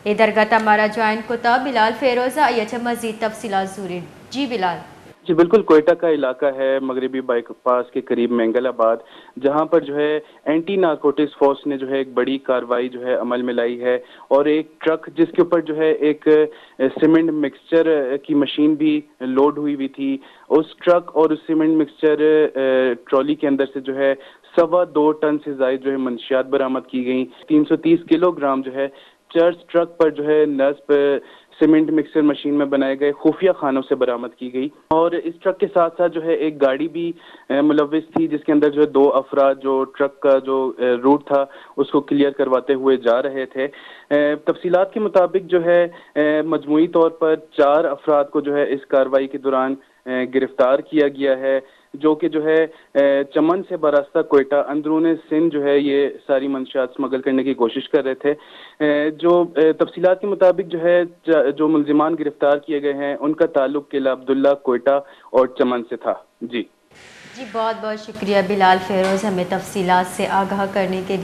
इधर गत हमारा ज्वाइंट कुता बिलाल फेरोजा अच्छा मजीद तफसीलात ज़रूर। जी बिलाल। जी बिल्कुल, क्वेटा का इलाका है मगरबी बाईपास के करीब मेंगलाबाद, जहां पर जो है एंटी नारकोटिक्स फोर्स ने जो है एक बड़ी कार्रवाई जो है अमल में लाई है और एक ट्रक जिसके ऊपर जो है एक सीमेंट मिक्सचर की मशीन भी लोड हुई थी, उस ट्रक और उस सीमेंट मिक्सचर ट्रॉली के अंदर से जो है 2.25 टन से ज्यादा जो है मंशियात बरामद की गई। 330 किलोग्राम जो है चर्च ट्रक पर जो है नस्ब सीमेंट मिक्सर मशीन में बनाए गए खुफिया खानों से बरामद की गई। और इस ट्रक के साथ साथ जो है एक गाड़ी भी मुलविस थी, जिसके अंदर जो है 2 अफराद जो ट्रक का जो रूट था उसको क्लियर करवाते हुए जा रहे थे। तफसीलात के मुताबिक जो है मजमूई तौर पर 4 अफराद को जो है इस कार्रवाई के दौरान गिरफ्तार किया गया है, जो कि जो है चमन से बरास्ता क्वेटा अंदरून सिंध जो है ये सारी मंशियात स्मगल करने की कोशिश कर रहे थे। जो तफसीलात के मुताबिक जो है जो मुल्जिमान गिरफ्तार किए गए हैं उनका ताल्लुक किला अब्दुल्ला, क्वेटा और चमन से था। जी जी बहुत बहुत शुक्रिया बिलाल फेरोज हमें तफसीलात से आगाह करने के लिए।